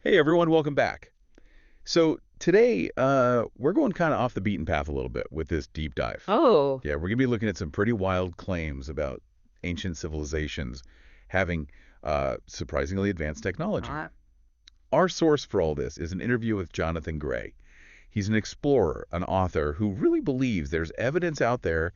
Hey everyone, welcome back. So today, we're going kind of off the beaten path a little bit with this deep dive. Oh, Yeah, we're going to be looking at some pretty wild claims about ancient civilizations having surprisingly advanced technology. uh, Our source for all this is an interview with Jonathan Gray. He's an explorer, an author who really believes there's evidence out there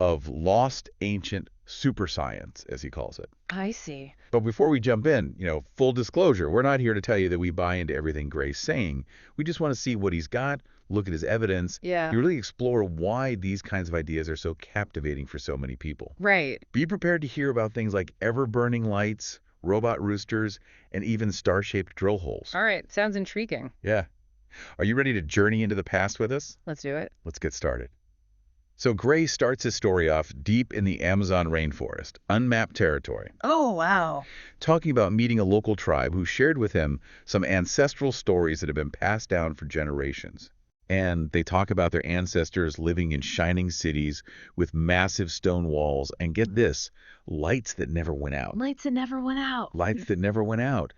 of lost ancient super science, as he calls it. I see. But before we jump in, full disclosure, we're not here to tell you that we buy into everything Gray's saying. We just want to see what he's got, look at his evidence, Yeah, and really explore why these kinds of ideas are so captivating for so many people. right. Be prepared to hear about things like ever-burning lights, robot roosters, and even star-shaped drill holes. All right, sounds intriguing. Yeah. Are you ready to journey into the past with us? Let's do it. Let's get started. So Gray starts his story off deep in the Amazon rainforest, unmapped territory, Oh, wow. talking about meeting a local tribe who shared with him some ancestral stories that have been passed down for generations. And they talk about their ancestors living in shining cities with massive stone walls, and get this, lights that never went out. Lights that never went out. Lights that never went out.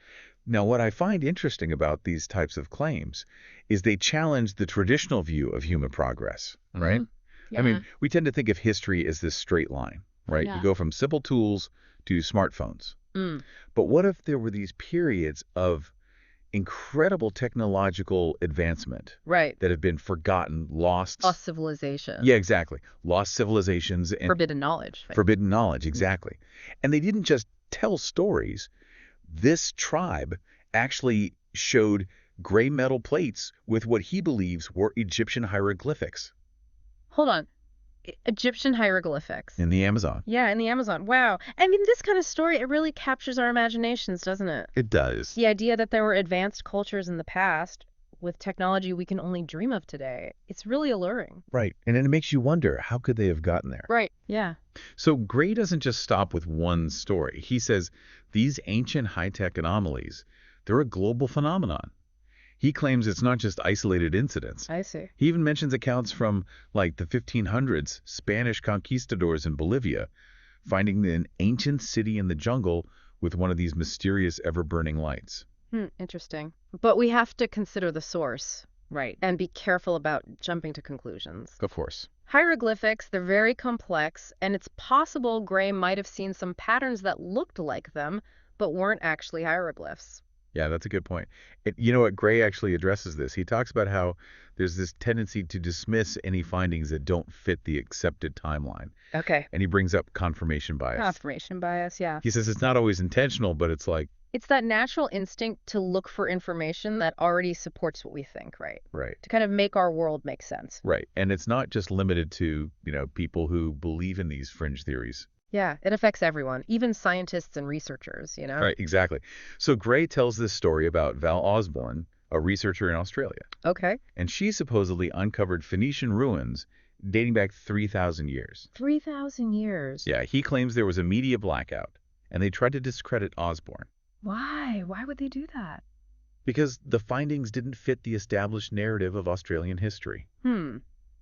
Now, what I find interesting about these types of claims is they challenge the traditional view of human progress, right? I Yeah, mean, we tend to think of history as this straight line, right? You yeah. go from simple tools to smartphones. Mm, But what if there were these periods of incredible technological advancement right. that have been forgotten, lost? Lost civilization. Yeah, exactly. Lost civilizations and Forbidden knowledge. Right. forbidden knowledge, exactly. And they didn't just tell stories. This tribe actually showed gray metal plates with what he believes were Egyptian hieroglyphics Hold on. Egyptian hieroglyphics. in the Amazon. Yeah, in the Amazon. Wow. I mean, this kind of story, it really captures our imaginations, doesn't it? It does. The idea that there were advanced cultures in the past with technology we can only dream of today. It's really alluring. Right. And it makes you wonder, how could they have gotten there? Right. Yeah. So Gray doesn't just stop with one story. He says these ancient high-tech anomalies, they're a global phenomenon. He claims it's not just isolated incidents. I see. He even mentions accounts from, like, the 1500s, Spanish conquistadors in Bolivia, finding an ancient city in the jungle with one of these mysterious ever-burning lights. Interesting. But we have to consider the source, right? And be careful about jumping to conclusions. Of course. Hieroglyphics, they're very complex, and it's possible Gray might have seen some patterns that looked like them, but weren't actually hieroglyphs. Yeah, that's a good point. You know what? Gray actually addresses this. He talks about how there's this tendency to dismiss any findings that don't fit the accepted timeline. Okay. And he brings up confirmation bias. Confirmation bias, yeah. He says it's not always intentional, but it's like, It's that natural instinct to look for information that already supports what we think, right? right, To kind of make our world make sense. right. And it's not just limited to, people who believe in these fringe theories. Yeah, it affects everyone, even scientists and researchers, you know? Right, exactly. So Gray tells this story about Val Osborne, a researcher in Australia. Okay. And she supposedly uncovered Phoenician ruins dating back 3,000 years. 3,000 years. Yeah, he claims there was a media blackout, and they tried to discredit Osborne Why? Why would they do that? because the findings didn't fit the established narrative of Australian history.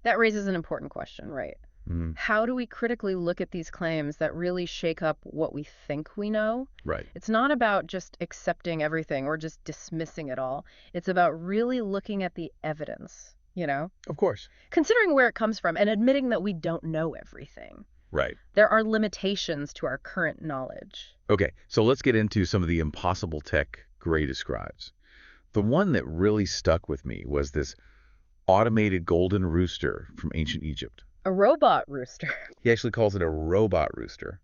That raises an important question, right? Mm, How do we critically look at these claims that really shake up what we think we know? right. It's not about just accepting everything or just dismissing it all. It's about really looking at the evidence, you know? Of course. Considering where it comes from and admitting that we don't know everything. Right. There are limitations to our current knowledge. Okay, so let's get into some of the impossible tech Gray describes. The one that really stuck with me was this automated golden rooster from ancient Egypt. A robot rooster. He actually calls it a robot rooster.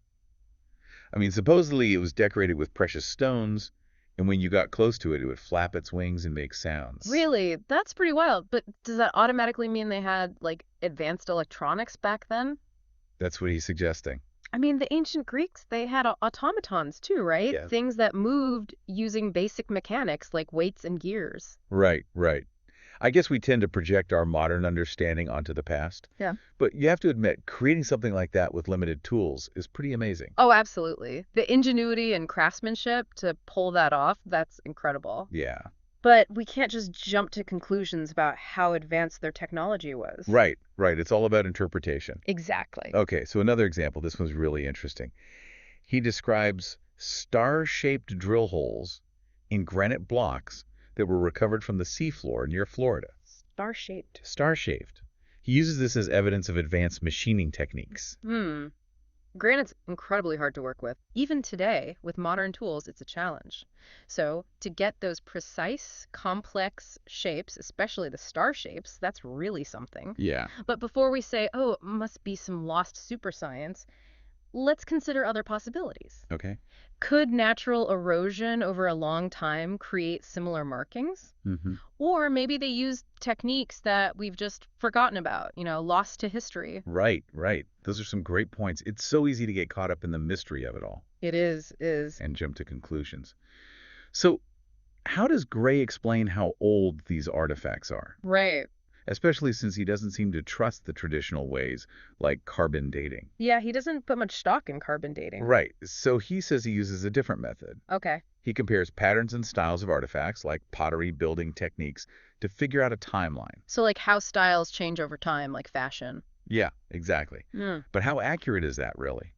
I mean, supposedly it was decorated with precious stones, and when you got close to it, it would flap its wings and make sounds. Really? That's pretty wild. But does that automatically mean they had, like, advanced electronics back then? That's what he's suggesting. I mean, the ancient Greeks, they had automatons too, right? Yeah. Things that moved using basic mechanics like weights and gears. Right, right. I guess we tend to project our modern understanding onto the past. Yeah. But you have to admit, creating something like that with limited tools is pretty amazing. Oh, absolutely. The ingenuity and craftsmanship to pull that off, that's incredible. Yeah. But we can't just jump to conclusions about how advanced their technology was. Right, right. It's all about interpretation. Exactly. Okay, so another example. This one's really interesting. He describes star-shaped drill holes in granite blocks that were recovered from the seafloor near Florida. Star-shaped. Star-shaped. He uses this as evidence of advanced machining techniques. Granite's incredibly hard to work with. Even today, with modern tools, it's a challenge. So, to get those precise, complex shapes, especially the star shapes, that's really something. Yeah. But before we say, oh, it must be some lost super science, let's consider other possibilities. Okay. Could natural erosion over a long time create similar markings? Mm-hmm. Or maybe they used techniques that we've just forgotten about, lost to history. Right, right. Those are some great points. It's so easy to get caught up in the mystery of it all It is. and jump to conclusions. So, how does Gray explain how old these artifacts are? Right. Especially since he doesn't seem to trust the traditional ways, like carbon dating. Yeah, he doesn't put much stock in carbon dating. Right. So he says he uses a different method. Okay. He compares patterns and styles of artifacts, like pottery building techniques, to figure out a timeline. So like how styles change over time, like fashion. Yeah, exactly. Mm. But how accurate is that really,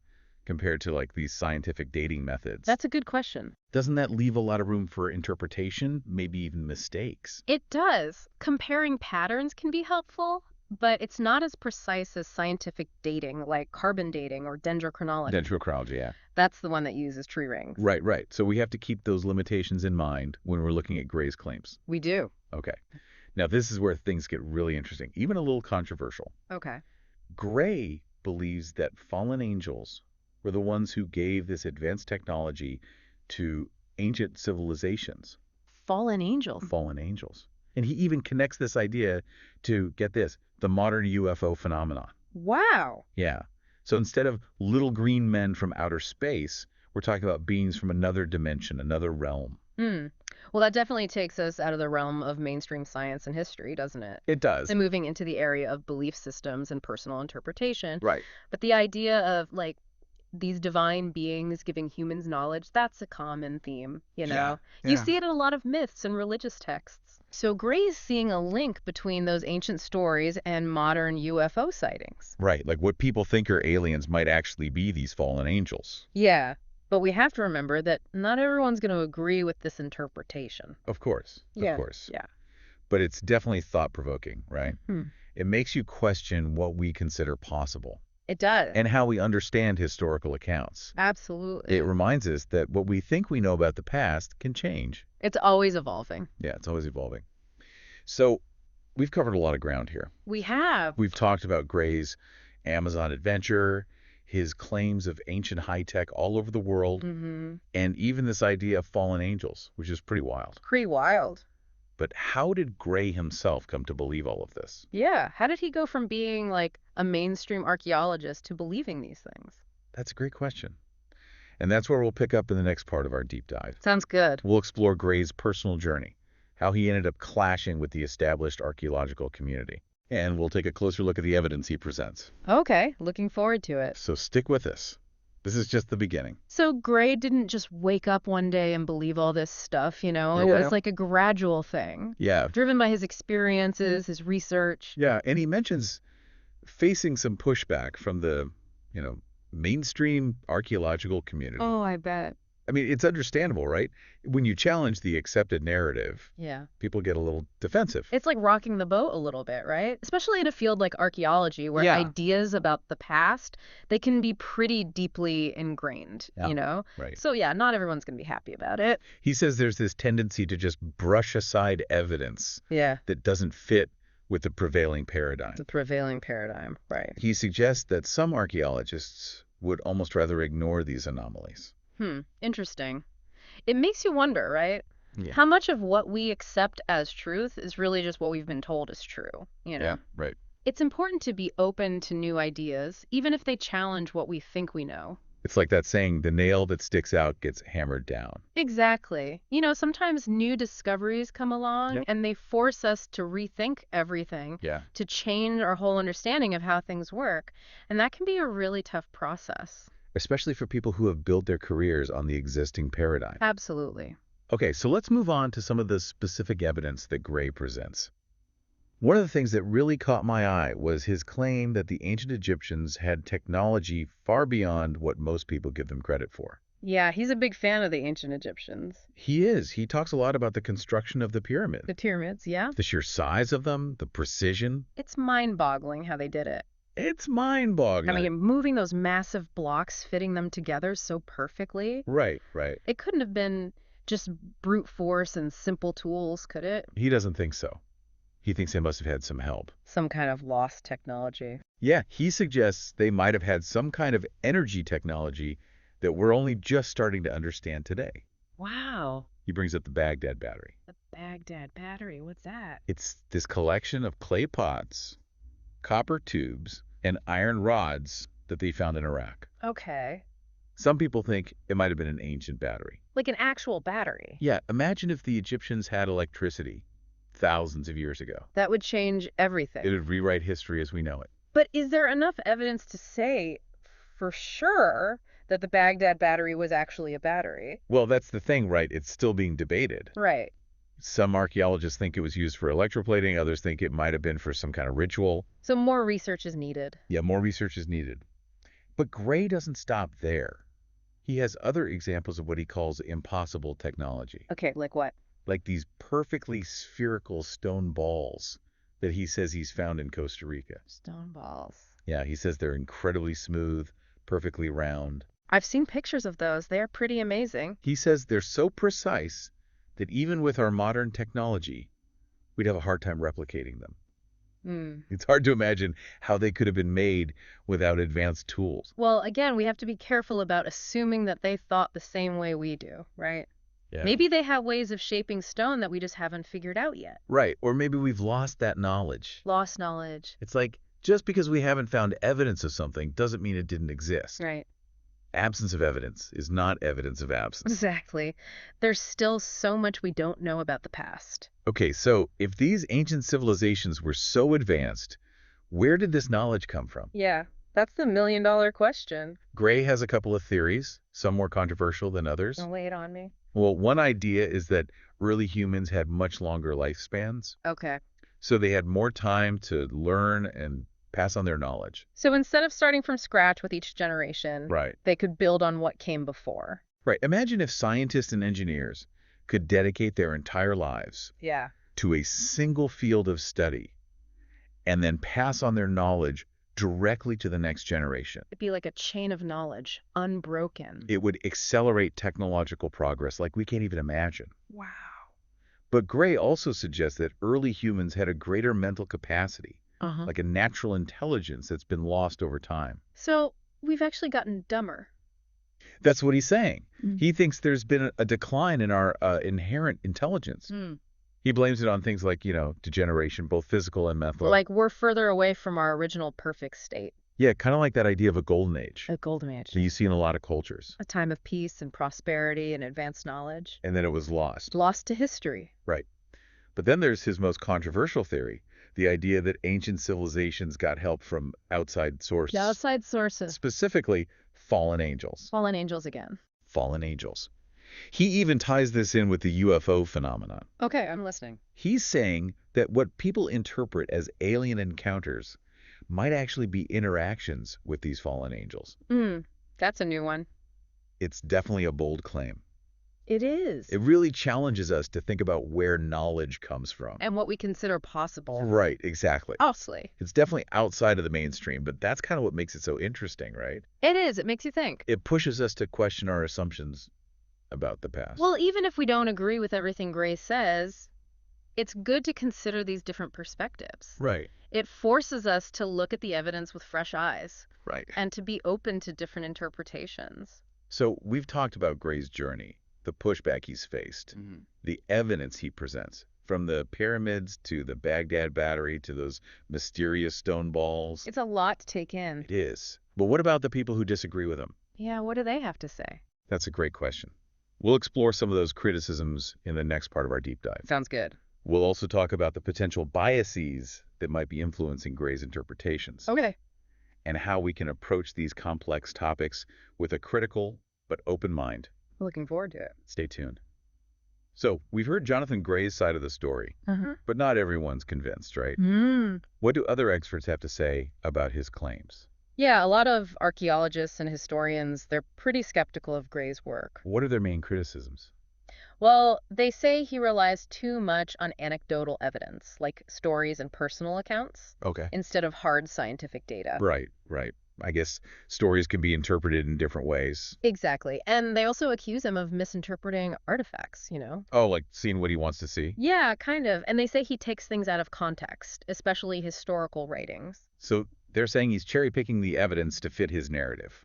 compared to like these scientific dating methods? That's a good question. Doesn't that leave a lot of room for interpretation, maybe even mistakes? It does. Comparing patterns can be helpful, but it's not as precise as scientific dating, like carbon dating or dendrochronology. Dendrochronology, yeah. That's the one that uses tree rings. Right, right. So we have to keep those limitations in mind when we're looking at Gray's claims. We do. Okay. Now this is where things get really interesting, even a little controversial. Okay. Gray believes that fallen angels were the ones who gave this advanced technology to ancient civilizations. Fallen angels. Fallen angels. And he even connects this idea to, get this, the modern UFO phenomenon. Wow. Yeah. So instead of little green men from outer space, we're talking about beings from another dimension, another realm. Well, that definitely takes us out of the realm of mainstream science and history, doesn't it? It does. And moving into the area of belief systems and personal interpretation. Right. But the idea of like these divine beings giving humans knowledge, that's a common theme, Yeah. You see it in a lot of myths and religious texts. So Gray's seeing a link between those ancient stories and modern UFO sightings. Right. Like what people think are aliens might actually be these fallen angels. Yeah, but we have to remember that not everyone's going to agree with this interpretation. Of course. Yeah. Of course. Yeah. But it's definitely thought-provoking, right? It makes you question what we consider possible. It does. And how we understand historical accounts. Absolutely. It reminds us that what we think we know about the past can change. It's always evolving. Yeah, it's always evolving. So we've covered a lot of ground here. We have. We've talked about Gray's Amazon adventure, his claims of ancient high-tech all over the world, and even this idea of fallen angels, which is pretty wild. Pretty wild. But how did Gray himself come to believe all of this? Yeah. How did he go from being like a mainstream archaeologist to believing these things? That's a great question. And that's where we'll pick up in the next part of our deep dive. Sounds good. We'll explore Gray's personal journey, how he ended up clashing with the established archaeological community. And we'll take a closer look at the evidence he presents. Okay. Looking forward to it. So stick with us. This is just the beginning. So Gray didn't just wake up one day and believe all this stuff, It was like a gradual thing. Yeah. Driven by his experiences, his research. Yeah, and he mentions facing some pushback from the, mainstream archaeological community. Oh, I bet. I mean, it's understandable, right? When you challenge the accepted narrative, Yeah. people get a little defensive. It's like rocking the boat a little bit, right? Especially in a field like archaeology where Yeah. ideas about the past, they can be pretty deeply ingrained, Yeah. Right. So yeah, not everyone's going to be happy about it. He says there's this tendency to just brush aside evidence Yeah. that doesn't fit with the prevailing paradigm. The prevailing paradigm, right. He suggests that some archaeologists would almost rather ignore these anomalies. Interesting. It makes you wonder, right? Yeah. How much of what we accept as truth is really just what we've been told is true, Yeah, right. It's important to be open to new ideas, even if they challenge what we think we know. It's like that saying, the nail that sticks out gets hammered down. Exactly. Sometimes new discoveries come along Yep. and they force us to rethink everything, Yeah. to change our whole understanding of how things work. And that can be a really tough process. Especially for people who have built their careers on the existing paradigm. Absolutely. Okay, so let's move on to some of the specific evidence that Gray presents. One of the things that really caught my eye was his claim that the ancient Egyptians had technology far beyond what most people give them credit for. Yeah, he's a big fan of the ancient Egyptians. He is. He talks a lot about the construction of the pyramid, The pyramids, yeah. the sheer size of them, the precision. It's mind-boggling how they did it. It's I mind-boggling. mean, moving those massive blocks, fitting them together so perfectly. Right, right. It couldn't have been just brute force and simple tools, could it? He doesn't think so. He thinks they must have had some help. Some kind of lost technology. Yeah, he suggests they might have had some kind of energy technology that we're only just starting to understand today. Wow. He brings up the Baghdad battery. The Baghdad battery, what's that? It's this collection of clay pots, copper tubes, and iron rods that they found in Iraq. Okay. Some people think it might have been an ancient battery. Like an actual battery. Yeah, imagine if the Egyptians had electricity thousands of years ago. That would change everything. It would rewrite history as we know it. But is there enough evidence to say for sure that the Baghdad battery was actually a battery? Well, that's the thing, right? It's still being debated. Right. Some archaeologists think it was used for electroplating. Others think it might have been for some kind of ritual. So more research is needed. Yeah, more research is needed. But Gray doesn't stop there. He has other examples of what he calls impossible technology, Okay, like what? like these perfectly spherical stone balls that he says he's found in Costa Rica. Stone balls. Yeah, he says they're incredibly smooth, perfectly round. I've seen pictures of those. They are pretty amazing. He says they're so precise that even with our modern technology, we'd have a hard time replicating them. It's hard to imagine how they could have been made without advanced tools. Well, again, we have to be careful about assuming that they thought the same way we do, right? Yeah. Maybe they have ways of shaping stone that we just haven't figured out yet. Right, or maybe we've lost that knowledge. Lost knowledge. It's like, just because we haven't found evidence of something doesn't mean it didn't exist. Right. Absence of evidence is not evidence of absence. Exactly. There's still so much we don't know about the past. Okay, so if these ancient civilizations were so advanced, where did this knowledge come from? Yeah, that's the million-dollar question. Gray has a couple of theories, some more controversial than others. Don't lay it on me. Well, one idea is that early humans had much longer lifespans, Okay. so they had more time to learn and pass on their knowledge. So instead of starting from scratch with each generation, Right. they could build on what came before. Right. Imagine if scientists and engineers could dedicate their entire lives Yeah. to a single field of study and then pass on their knowledge directly to the next generation. It'd be like a chain of knowledge, unbroken. It would accelerate technological progress like we can't even imagine. Wow. But Gray also suggests that early humans had a greater mental capacity, Uh-huh. like a natural intelligence that's been lost over time. So we've actually gotten dumber. That's what he's saying. Mm. He thinks there's been a decline in our inherent intelligence. He blames it on things like, degeneration, both physical and mental. Like we're further away from our original perfect state. Yeah, kind of like that idea of a golden age A golden age. that you see in a lot of cultures. A time of peace and prosperity and advanced knowledge. And then it was lost. Lost to history. Right. But then there's his most controversial theory, the idea that ancient civilizations got help from outside sources. The outside sources. Specifically, fallen angels. Fallen angels again. Fallen angels. He even ties this in with the UFO phenomenon. Okay, I'm listening. He's saying that what people interpret as alien encounters might actually be interactions with these fallen angels. That's a new one. It's definitely a bold claim. It is. It really challenges us to think about where knowledge comes from. And what we consider possible. Right, exactly. Falsely. It's definitely outside of the mainstream, but that's kind of what makes it so interesting, right? It is. It makes you think. It pushes us to question our assumptions about the past. Well, even if we don't agree with everything Gray says, it's good to consider these different perspectives. Right, It forces us to look at the evidence with fresh eyes right. and to be open to different interpretations. So we've talked about Gray's journey, the pushback he's faced, the evidence he presents, from the pyramids to the Baghdad battery to those mysterious stone balls. It's a lot to take in. It is. But what about the people who disagree with him? Yeah, what do they have to say? That's a great question. We'll explore some of those criticisms in the next part of our deep dive. Sounds good. We'll also talk about the potential biases that might be influencing Gray's interpretations Okay. and how we can approach these complex topics with a critical but open mind. Looking forward to it. Stay tuned. So, we've heard Jonathan Gray's side of the story, but not everyone's convinced, right? What do other experts have to say about his claims? Yeah, a lot of archaeologists and historians, they're pretty skeptical of Gray's work. What are their main criticisms? Well, they say he relies too much on anecdotal evidence, like stories and personal accounts, Okay. instead of hard scientific data. Right, right. I guess stories can be interpreted in different ways. Exactly. And they also accuse him of misinterpreting artifacts. Oh, like seeing what he wants to see? Yeah, kind of. And they say he takes things out of context, especially historical writings. So they're saying he's cherry-picking the evidence to fit his narrative.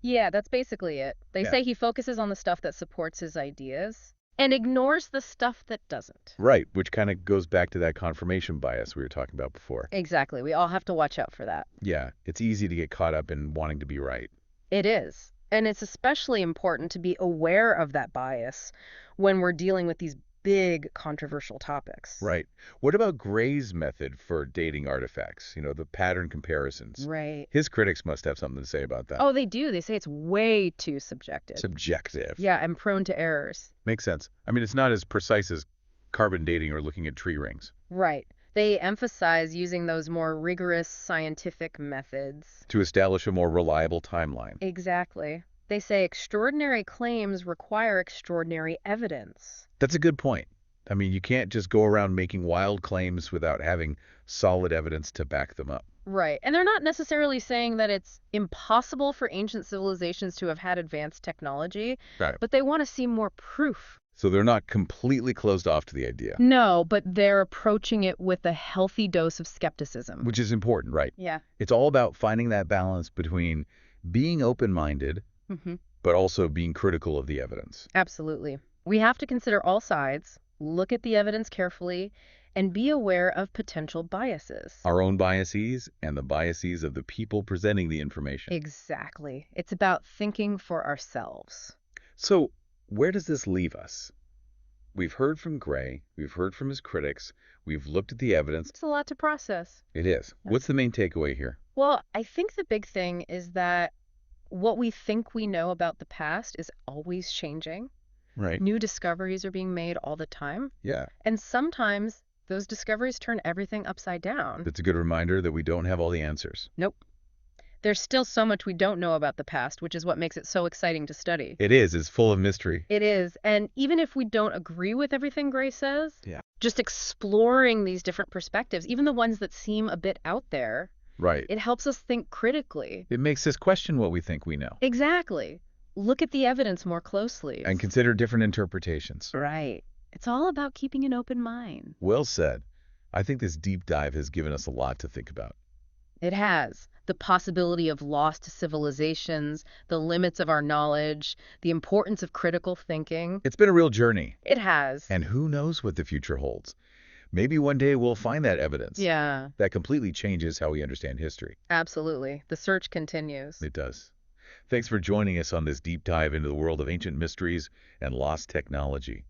Yeah, that's basically it. They Yeah. say he focuses on the stuff that supports his ideas and ignores the stuff that doesn't. Right, which kind of goes back to that confirmation bias we were talking about before. Exactly. We all have to watch out for that. Yeah, it's easy to get caught up in wanting to be right. It is. And it's especially important to be aware of that bias when we're dealing with these big controversial topics. Right. What about Gray's method for dating artifacts? The pattern comparisons. Right. His critics must have something to say about that. Oh, they do. They say it's way too subjective. Subjective. Yeah, and prone to errors. Makes sense. I mean, it's not as precise as carbon dating or looking at tree rings. Right. They emphasize using those more rigorous scientific methods. To establish a more reliable timeline. Exactly. They say extraordinary claims require extraordinary evidence. That's a good point. I mean, you can't just go around making wild claims without having solid evidence to back them up. Right. And they're not necessarily saying that it's impossible for ancient civilizations to have had advanced technology, Right. but they want to see more proof. So they're not completely closed off to the idea, No, but they're approaching it with a healthy dose of skepticism. which is important, right? Yeah. It's all about finding that balance between being open-minded, Hmm. but also being critical of the evidence. Absolutely. We have to consider all sides, look at the evidence carefully, and be aware of potential biases. Our own biases and the biases of the people presenting the information. Exactly. It's about thinking for ourselves. So, where does this leave us? We've heard from Gray, we've heard from his critics, we've looked at the evidence. It's a lot to process. It is. What's the main takeaway here? Well, I think the big thing is that what we think we know about the past is always changing. Right. New discoveries are being made all the time. Yeah. And sometimes those discoveries turn everything upside down. It's a good reminder that we don't have all the answers. Nope. There's still so much we don't know about the past, which is what makes it so exciting to study. It is. It's full of mystery. It is. And even if we don't agree with everything Gray says, Yeah. just exploring these different perspectives, even the ones that seem a bit out there, Right. it helps us think critically. It makes us question what we think we know Exactly. Look at the evidence more closely. and consider different interpretations. Right. It's all about keeping an open mind. Well said. I think this deep dive has given us a lot to think about. It has. The possibility of lost civilizations, the limits of our knowledge, the importance of critical thinking. It's been a real journey, It has. and who knows what the future holds. Maybe one day we'll find that evidence Yeah, that completely changes how we understand history. absolutely. The search continues. It does. Thanks for joining us on this deep dive into the world of ancient mysteries and lost technology.